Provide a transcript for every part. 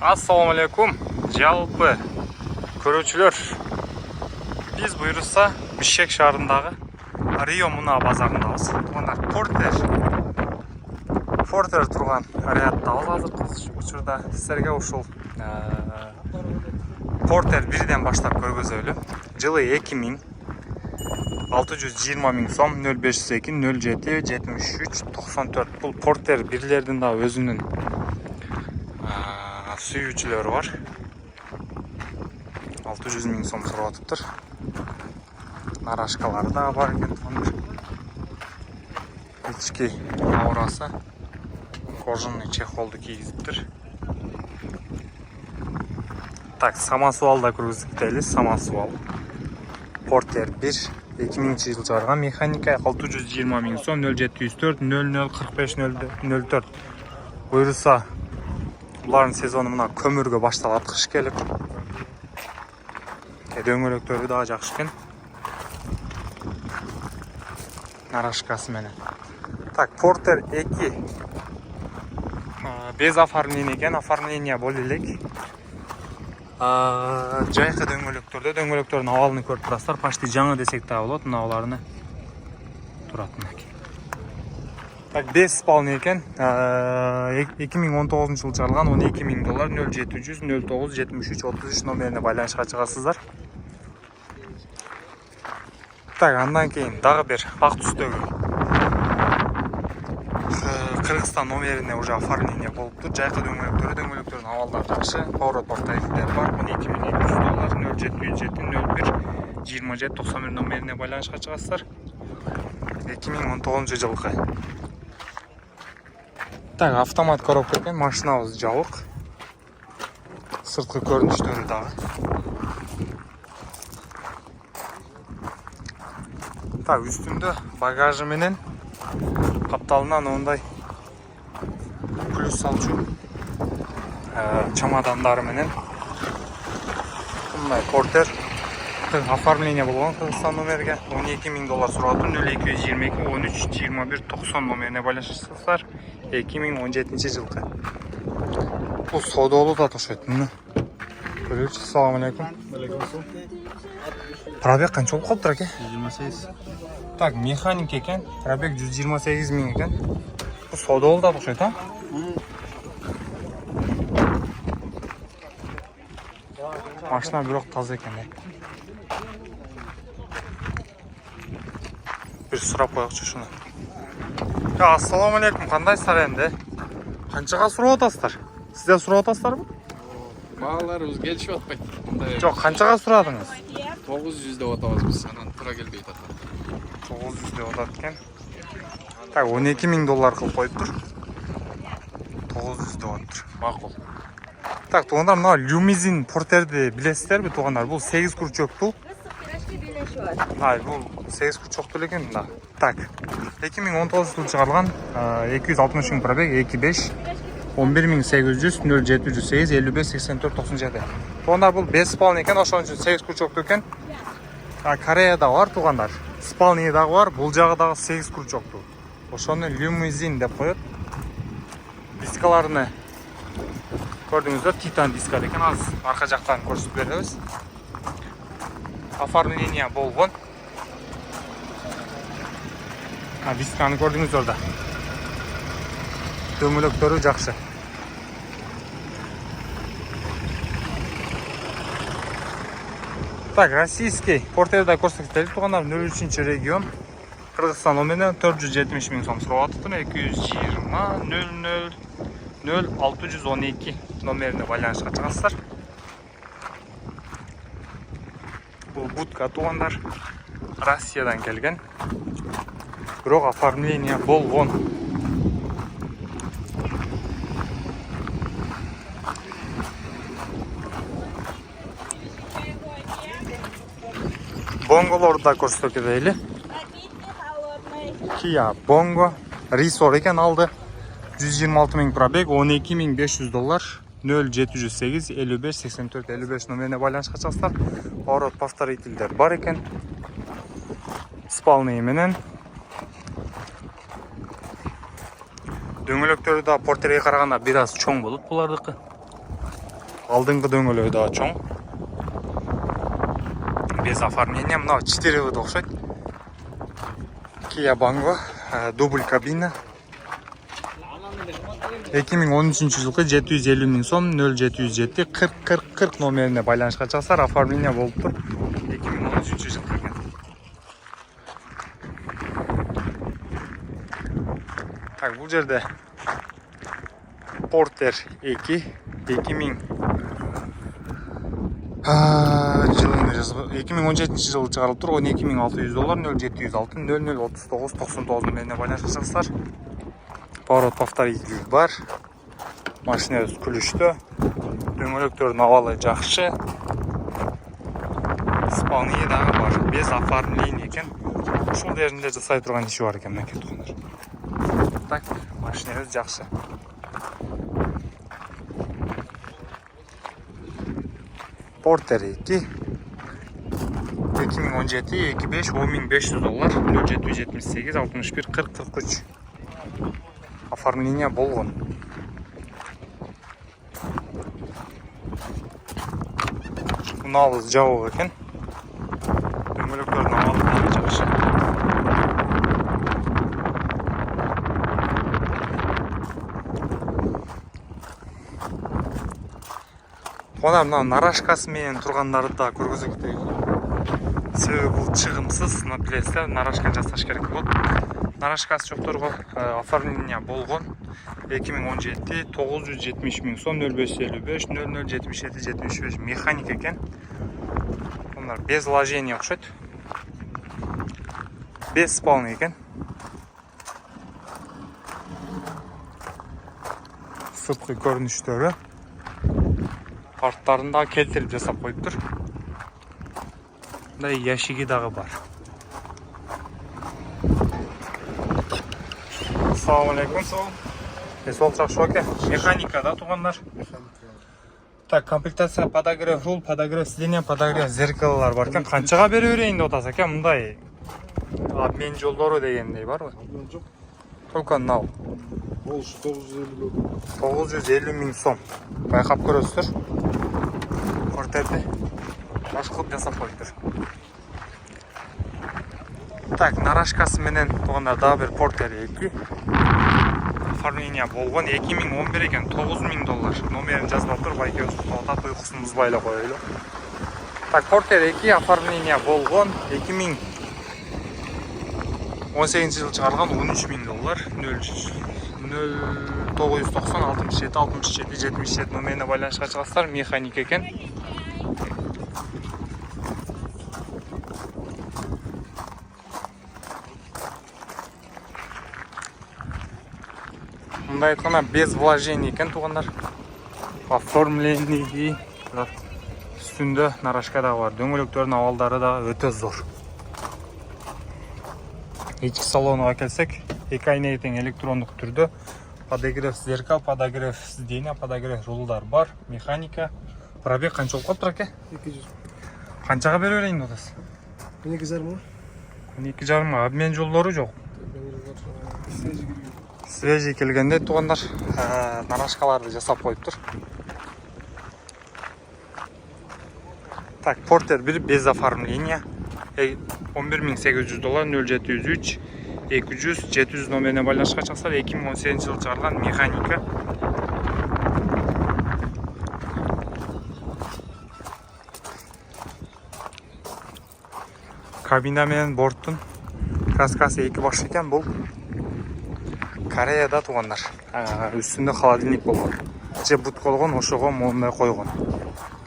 Assalamu алейкум, жалпы көрүүчүлөр. Биз буйрса Бишкек шаарындагы Рио Муна базарындабыз. Туугандар, Портер турган райондабыз азыркы учурда. Силерге ушул Портер 1ден баштап көргөзөлү. Жылы 2000, 620 000 сом, 0502 07 73 94. Бул Портер 1лердин да өзүнүн сүйүүчүлөрү бар. 600 000 сом сурап атыптыр. Нарашкалары да бар экен туугандар. Ички аурасы кожаный чехолду кийгизиптир. Так, самосвал да көргөзүп кетели. Самосвал Портер 1 2000 жыл чыгарган механика. 620 000 сом, 0704 00 45 04. Буйруса булардын сезону мына көмүргө башталат кыш келип. Дөңгөлөктөрү дагы жакшы экен. Нарашкасы менен. Так, Портер 2 без оформления экен, оформление боло элек. Жайкы дөңгөлөктөрдүн абалын көрүп турасыздар. Почти жаңы десек да болот, мына аларны турат мынакей. Так, без спалны экен. 2019 жылы чыгарылган, $12 000, 0700 09 73 33 номерине байланышка чыгасыздар. Так, андан кийин дагы бир ак түстөгү Кыргызстан номерине уже оформление болуптур. Жайкы дөңгөлөктөрүн абалдары жакшы. Поворот повторителер бар. $12 0707 01 27 91 номерине байланышка чыгасыздар. 2019 жылкы. Так, автомат коробка экен, машинабыз жабык. Сырткы көрүнүштөрү дагы. Так, үстүндө багажы менен капталынан ондай плюс салчу чемодандары менен. Мындай Портер оформление болгон Кыргызстан номерге. $12 000 сурап атып, 0222 13 21 90 номерине байланышсыздар. 2017 жылкы. Бул содолу да тошойт муну. Көрүүчү, assalamu алейкум. Пробег канча болуп калыптыр аке? 128. Так, механик экен. Пробег 128 000 экен. Бул содолу да тошойт, а? Машина бирок таза экен. Бир сурап коёкчу ушуну. Assalamu алейкум, кандайсыздар энди? Канчага сурап атасыздар? Сиздер сурап атасыздарбы? Бааларыбыз келишип атпайт. Жок, канчага сурадыңыз? 900 деп атабыз биз, анан туура келбейт атат. 900 деп атат экен. Так, $12 000 кылып коюптур. 900 деп атыптыр. Макул. Так, туугандар, мына Люмизин Портерди билесиздерби туугандар? Бул 8 курчоктуу. Бул 8 курчоктуу экен да. Так, 2019 жылы чыгарылган, 260 000 пробег, 2.5, 11800 0708 55 84 97. Туугандар, бул без спалный экен, ошон үчүн 8 курчоктуу экен. Кореяда бар туугандар. Спалный дагы бар, бул жагы дагы 8 курчоктуу. Ошону Люмизин деп коет. Дискаларыны көрдүңүздөр, титан диска экен. Азыр арка жактан көрсөтүп беребиз. Оформление болгон. Дисканы көрдүңүздөр да. Дөңгөлөктөрү жакшы. Так, российский Портерде көрсөтөлү туугандар, 03 регион. Кыргызстан номеринен 470 000 сом сурап атыптыр. 220 00 0612 номерине байланышка чыгасыздар. Бул будка туугандар, Россиядан келген. Бирок оформление болгон. Бонголорду да көрсөтөп кетели. Kia Bongo Resor экен, алды. 126 000 пробег, $12 500, 0708 55 84 55 номерине байланышка чыгасыздар. Поворот повторителдер бар экен. Спалный менен. Дөңгөлөктөрү да Портерге караганда бир аз чоң болот булардыкы. алдыңғы дөңгөлөгү дагы чоң. Без оформления, мына 4 окшойт. Kia Bango, дубль кабина. 2013 жылкы 750 миң сом, 0707 40 40 40 номерине байланышка чыксаңар, оформление болуп тур. 2013 жылкы экен. Так, бул жерде Porter 2 2000 жылын жазып 2017 жылы чыгарылып тур. $12,600, 0706 0039 99 номерине байланышка чыксаңар. Поворот повторитель бар. Машина өз күлүштө. Дөңгөлөктөрдүн абалы жакшы. Исполнение дагы бар. Без оформления экен. Ушул жеринде жасай турган иши бар экен мынакей туугандар. Так, машина өз жакшы. Porter 2 2017 25 $10,500, 0778 61 40 43. Оформление болгон. Набыз жабык экен. Дөңгөлөктөрдүн абалы дагы жакшы. Мына нарашкасы менен тургандарды да көргөзө кетейин. Себеби бул чыгымсыз, мына билесиздер, нарашка жасаш керек болот. Нарашкасы жокторго оформление болгон. 2017 970 миң сом, 0555 0077 75 механик экен. Bunlar без вложения окшойт. Без спалны экен. Сырткы көрүнүштөрү. Парттарын да келтирип жасап коюптур. Мындай яшиги дагы бар. Ассаламу алейкум. Сол жакшы экен. Механика да туугандар. Так, комплектация подогрев руль, подогрев сиденья, подогрев зеркалалар бар экен. Канчага бере берейин деп атасыз экен мындай обмен жолдору дегендей барбы? Жок. Только мынау. Ол 950 миң сом. Байкап көрөсүздөр. Портерди баш кылып жасап коюптур. Так, нарашкасы менен туугандар дагы бир Porter 2. Оформление болгон 2011 экен, $9,000. Номерин жазып тур, байке өтүп атат, уйкусун бузбай эле коелу. Так, Porter 2 оформление болгон 2018 жылы чыгарылган $13,000. 0990 67 67 77 номерине байланышка чыгасыздар, механик экен. Мындай айтканда без вложений экен туугандар. Оформление үстүндө нарашка да бар. Дөңгөлөктөрдүн абалдары да өтө зор. Ички салонуга келсек, 2 айнеге тең электрондук түрдө подогрев зеркал, подогрев сиденья, подогрев рулдар бар, механика. Пробег канча болуп калыптыр аке? 200. Канчага бере берейин деп атасыз? 12,5. 2,5 обмен жолдору жок. Свежий келгенде туугандар нарашкаларды жасап коюптур. Так, Porter 1 без оформления. $11,800, 0703 200 700 номерине байланышка чыксаңар, 2018 жылы чыгарылган механика. Кабина менен борттун краскасы 2 баш экен. Бул Кореяда туугандар. Үстүндө холодильник болгон. Же бутколгон, ошого мондай койгон.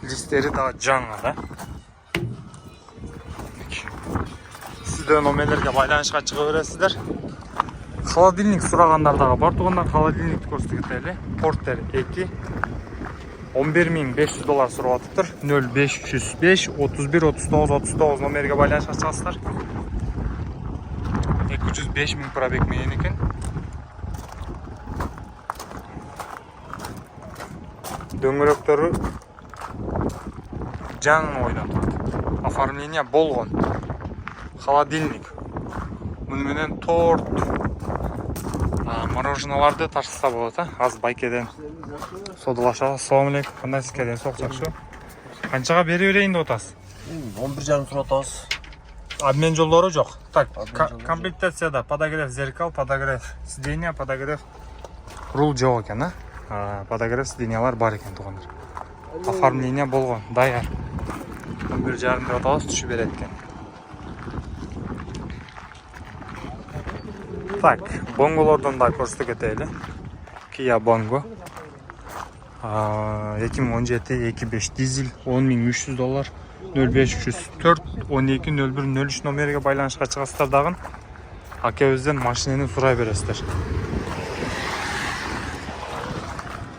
Листтери да жаңы да. Сиздер номерлерге байланышка чыга бересиздер. Холодильник сурагандар дагы бар туугандар. Холодильникти көрсөтө кетели. Porter 2 $11,500 сурап атыптыр. 0505 31 39 39 номерге байланышка чыгасыздар. 205 миң пробег менен экен. Дөңгөлөктөрү жаңы ойнотот. Оформление болгон. Холодильник. Муну менен торт, мороженаларды ташыса болот, аз байкеден Содалашабыз. Ассалому алейкум. Кандай сізге ден соқ жақшы? Қаншаға бере берейін деп отырсыз? 11,5 сұрап атасыз. Обмен жолдары жоқ. Так, Обмен жолдары комплектацияда подогрев зеркал, подогрев сиденья, подогрев рул жоқ екен, подогрев сиденьялар бар екен туғандар. Оформление болған, даяр. 11,5 деп аталас түші береді екен. Так, бонголордан да көрсетіп кетейлі. Kia Bongo 2017-25 дизель $10,300 0504 120103 номерге байланышқа шығасыздар дағын. Акебізден машинені сұрай бересіздер.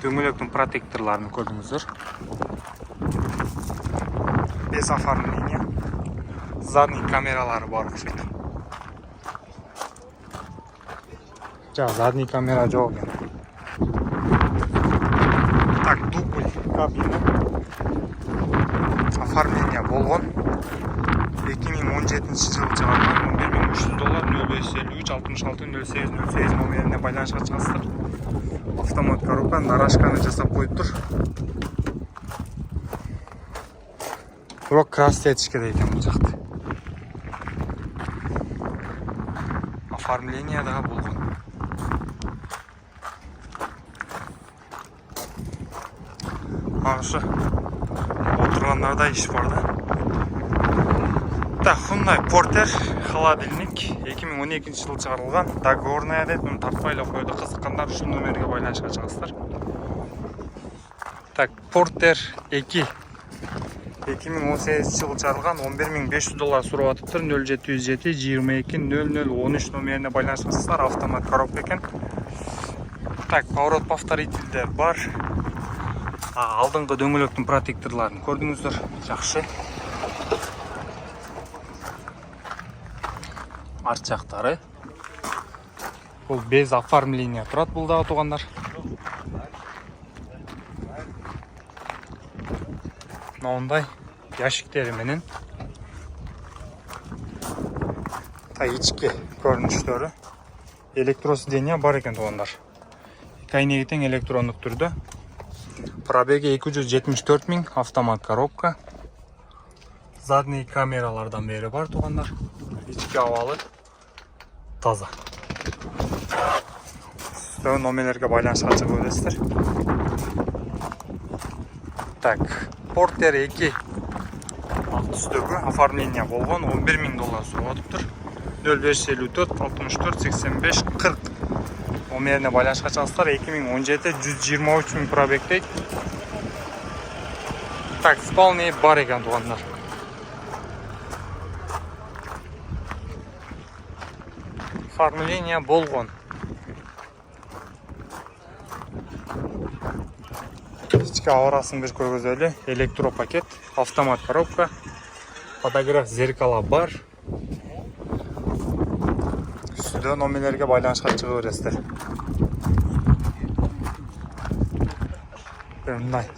Дөңгелектің протекторларын көрдіңіздер. Без оформления. Задний камералары бар ұқсайды. Задний камера жоқ екен. Так, дубль кабина. Оформление болған. 2017 жылы шығарған $11,300 0553-66-08-08 номеріне байланышқа шығасыздар. Автомат коробка, нарашканы жасап қойып тұр. Бірақ красты етішке де екен бұл жақты. Оформление дағы болған. Ағышы отырғандарда еш барды. Так, Hyundai Porter холодильник 2012 жылы шығарылған. Договорная деді, мұны тартпайлы қойды. Қызыққандар үшін номерге байланышқа шығасыздар. Так, Porter 2 2018 жылы шығарылған. $11,500 сұрап атыптыр. 0707 22 0013 номеріне байланышқа шығасыздар. Автомат коробка екен. Так, поворот повторительдер бар. Алдыңғы дөңгелектің протекторларын көрдіңіздер. Жақсы. Арт жақтары. Бұл без оформления тұрады бұлдағы туғандар. Мынандай ящиктері менен. Ичкі көрініштері. Электросиденья бар екен туғандар. Кайнегітен электрондық түрді. Пробеги 274 000, автомат коробка. Задний камералардан бері бар туғандар. Ички авалы таза. Сіздер номерлерге байланышқа шығып өтесіздер. Так, Porter 2 ақ түстегі оформление болған $11,000 сұрап атыптыр. 0554 64 85 40 номеріне байланышқа шығасыздар. 2017 123 000 пробег дейді. Так, вполне бар екен туғандар. Оформление болған. Ичкі аурасын бір көргізелі. Электропакет, автомат коробка, подогрев зеркала бар. Үстіде номерлерге байланышқа шығып өресіздер.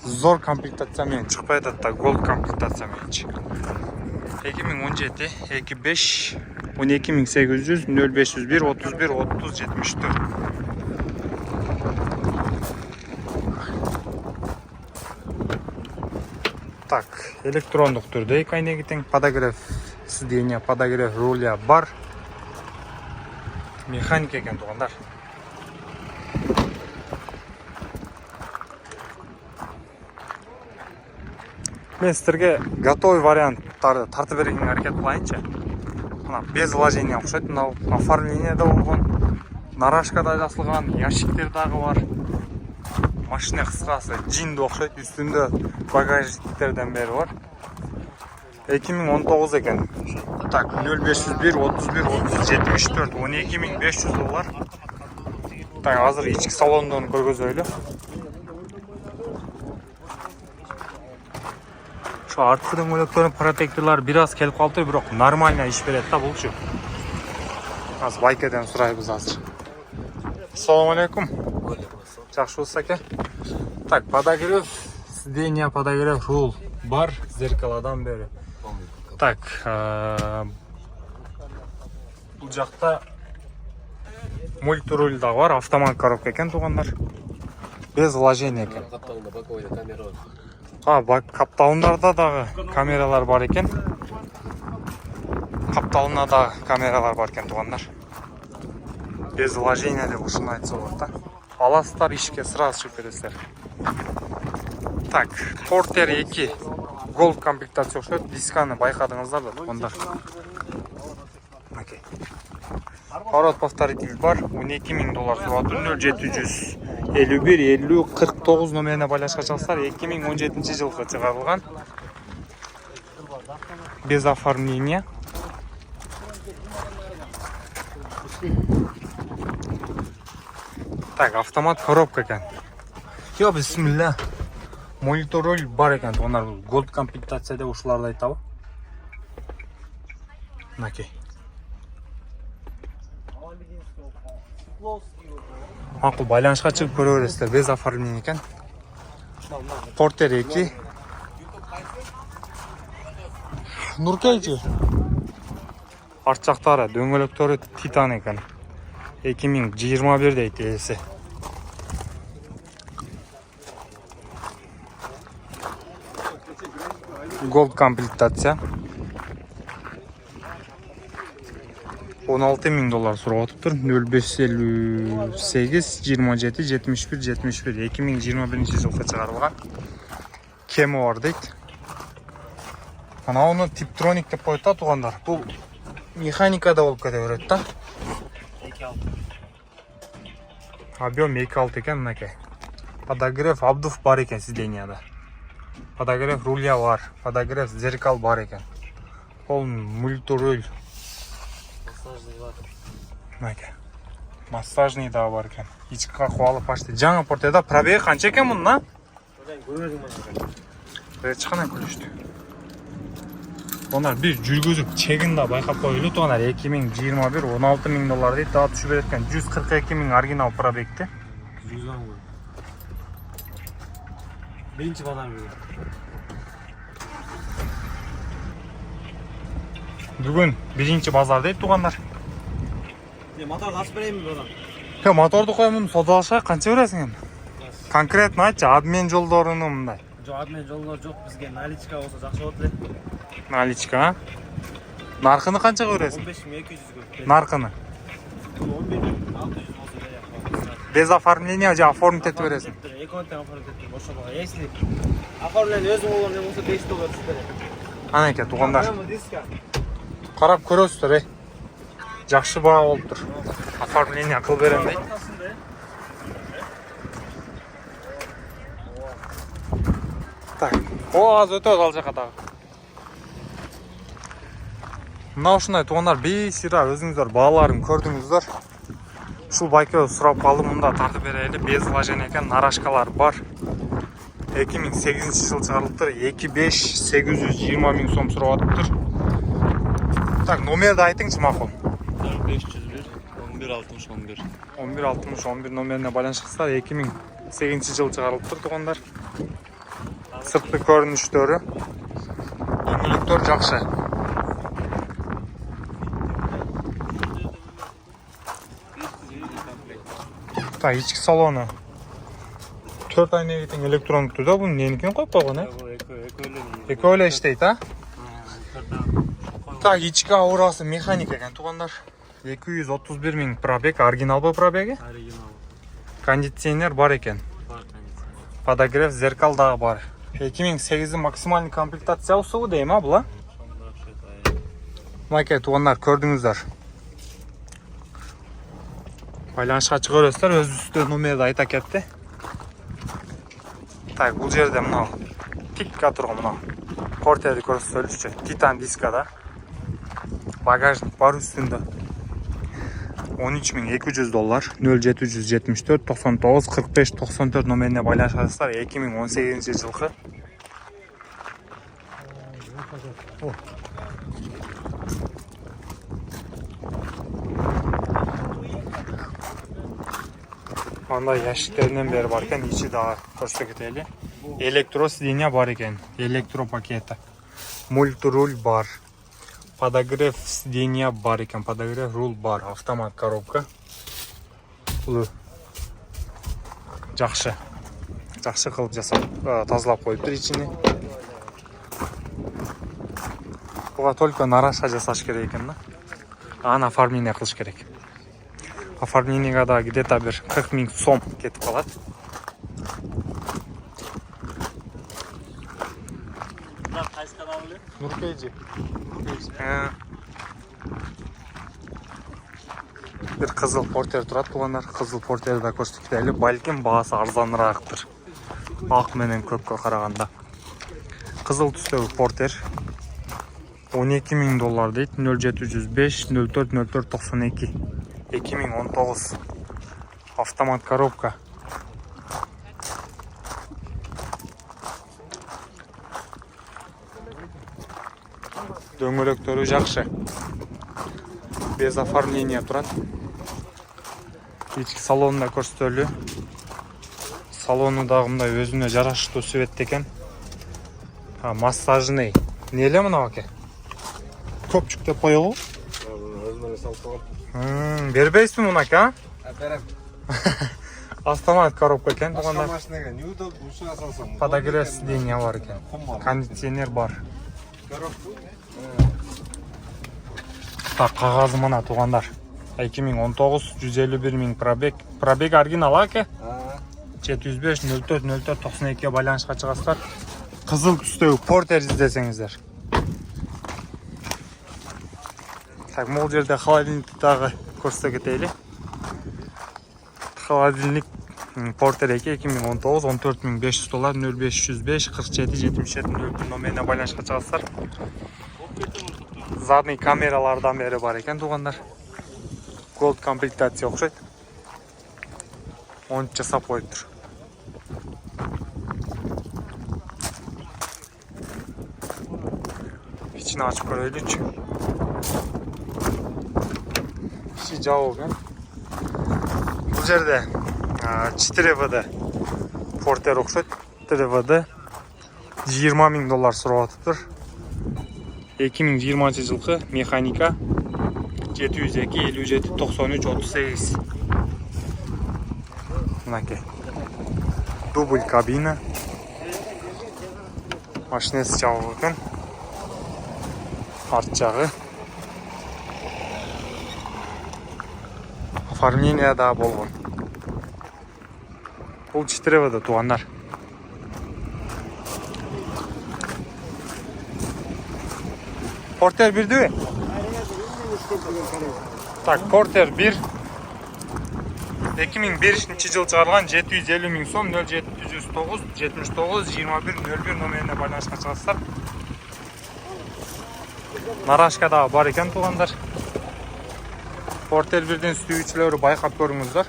Зор комплектациямен шықпай жатты, голд комплектациямен шық. 2017 25 12800 0501 31 30 74. Так, электрондық түрде кайнегітен подогрев сиденья, подогрев руля бар. Механик екен туғандар. Мен сіздерге готовый варианттарды тартып берген әрекет қылайыншы. Без вложения ұқсайды. Оформление да болған, нарашка да жасылған, ящиктер дағы бар. Машина қысқасы джинді ұқсайды. Үстінде багажниктерден бері бар. 2019 екен. Так, 0501 31 30 74 $12,500. Так, азыр ички салондон көргөзөлү. Артқы дөңгелектің протекторлары біраз келіп қалды, бірақ нормально еш береді да бұл шу. Аз байкеден сұрайбыз азыр. Ассалому алейкум. Жақшы болса ке. Так, подогрев сиденья, подогрев рул бар, зеркаладан бері. Так, бұл жақта мультируль да бар, автомат коробка екен туғандар. без вложения екен. Капталында боковойда камера бар. Бак капталындарда дагы камералар бар екен. Капталында да камералар бар екен туғандар. Без вложения деп ушуну айтса болот да. Аласыздар ишке сразу чыгып кетесиздер. Так, Porter 2 Gold комплектация окшойт. Дисканы байкадыңыздар да туғандар. Окей. Поворот повторитель бар. 12 000 доллар сурап 0751 50 49 номерине байланышка чалсалар 2017 жылғы чыгарылган. Без оформления. Так, автомат коробка екен. Yo, бисмилля. Монитороль бар екен. Онар Gold комплектацияда ушуларды айтабы. Окей. Макул байланышка чыгып көрө бересиздер. Без оформление екен. Porter 2. Нуркейчи. Арт жактары дөңгөлөктөрү титан екен. 2021 дейт ээси. Gold комплектация. 16 000 доллар сурап атыптыр. 0558 27 71 71 2021 жылга чыгарылган. Кеми бар дейт. Анауну типтроник деп коет да тугандар. Бул механикада болуп кете берет да. Объем 2.6 екен мынакей. Подогрев обдув бар екен сиденияда. Подогрев руля бар. Подогрев зеркал бар екен. Ол мультируль. Мынакей. Массажный да бар екен. Ички кабалы почти. Жаңы Porter'да пробеги канча екен мунун? Чыкана көрүштү. Онар бир жүргүзүп чегин да байкап коелу туганар 2021 16 000 доллар дейт. Дагы түшүп береткен 142 000 оригинал пробегти. 100 ан кой. Биринчи базар бир. Бүгүн биринчи базар дейт тугандар. Моторду ачып берейинби базар? Моторду коемун, содалашайык, канча бересиң эми? Конкретно айтчы, обмен жолдоруну мындай. Жок, обмен жолдор жок, бизге наличка болсо жакшы болот эле. Наличка, а? Наркыны канчага бересиң? 15 200 кө. Наркыны. 11 600 болсо берем. Без оформления же оформить этип бересиң. Эконтен оформить этип, ошо бага. Если оформление өзүң болгон болсо 5 доллар түшүп берем. Анеке тугандар. Диска. Карап көрөсүздөр, жакшы баа болуптур. Оформление кылып берем дейт. Так, аз өтөбүз ал жака дагы. Мына ушундай тугандар бейсира өзүңүздөр бааларын көрдүңүздөр. Ушул байкебиз сурап калдым, мында тартып берели. Без вложения экен, нарашкалар бар. 2008 жыл чыгарылыптыр. 25-820 000 сом сурап атыптыр. Так, номерди айтыңчы макул. 501 1160 11. 1160 11 номерине байланышкансыздар. 2008 жыл чыгарылыптыр тугандар. Сыртқы көрүнүштөрү, дөңгөлөктөр жакшы. Так, ички салону 4 айнеге тең электрондукту да, бунун эникен коюп койгон, Экөө эле иштейт, а? Так, ички аурасы механика экен тугандар. 231 000 пробег, оригиналбы пробеги? Оригинал. Кондиционер бар экен. Подогрев зеркал дагы бар. 2008 максимальный комплектация усугу дейм, а була? Мынакей тугандар көрдүңүздөр. Байланышка чыга бересиздер, өзүбүздө номерди айта кетти. Так, бул жерде мына тикка турган мына Porter'ди көрсөтөлүчү. Титан дискада. Багажник бар үстүндө. 13 200 доллар, 0774 99 45 94 номерине байланышасыздар. 2018 жылкы. Мындай ящиктеринен бери бар экен, ичи дагы көрсөтө кетели. Электро сиденья бар экен, электро пакети. Мультируль бар. Подогрев сиденья бар екен, подогрев руль бар, автомат коробка. Бұл жақшы. Жақсы қылып жасап, тазалап қойыптыр ичини. Буга только нарашка жасаш керек экен да. Аны оформление кылыш керек. Оформлениеге да где-то бир 40 000 сом кетип калат. Qaysi kanal bilan? Nurpeyji. Bir кызыл портер турат тугандар. Кызыл портерди да көрсөтүп кетели. Балким баасы арзаныраактыр. Ак менен көккө караганда. Кызыл түстөгү портер $12,000 дейт. 0705 04 04 92. 2019. Автомат коробка. Дөңгөлөктөрү жакшы. Без оформления турат. Ички салонунда көрсөтөлү. Салону дагы мындай өзүнө жараштуу свет экен. Массажный. Неле мына аке? Көпчүк деп коёгу. Өзүмө салып койгом. Бербейсизби муну аке, а? Берем. Автомат коробка экен тугандар. Машинага неудобно, ушуга салсам. Подогрев сиденья бар экен. Кондиционер бар. Так, кагазы мына тугандар. 2019 151 000 пробег. Пробег оригинал аке? 705 04 04 92 байланышка чыгасыздар. Кызыл түстөгү портер издесеңиздер. Так, могул жерде холодильникти дагы көрсөтө кетели. Холодильник портер 2019 $14,500 0505 47 77 04 номерине байланышка чыгасыздар. Задний камералардан бери бар экен тугандар. Gold комплектация окшойт. Оны жасап коюптур. İçini açıp koyuyoruz. İçi cevap eкен. Bu жерде 4VD Porter окшойт. 4VD $20,000 сурап атыптыр. 2020 жылкы механика 702 57 93 38. Мынаке. Дубль кабина. Машинасы жабык экен. Арт жагы. Оформление да болгон. Бул 4VD тугандар. Porter 1'di mi? Так, Porter 1. 2001 жыл чыгарылган 750 000 сом 0709 79 21 01 номерине байланышка чыгасыздар. Нарашка да бар экен тугандар. Porter 1'дин сүйүүчүлөрү байкап көрүңүздөр.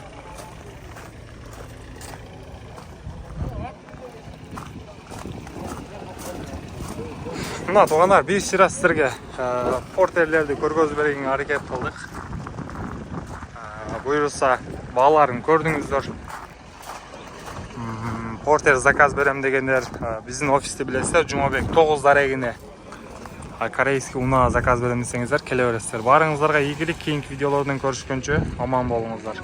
Мына тугандар, биз сыра сиздерге портерлерди көргөзүп бергенге аракет кылдык. Буюрса, бааларын көрдүңүздөр. Портер заказ берем дегендер биздин офисти билесиздер, Жумабек 9 дарегине корейский унаа заказ берем десеңиздер келе бересиздер. Баарыңыздарга ийгилик, кийинки видеолордон көрүшкөнчө аман болуңуздар.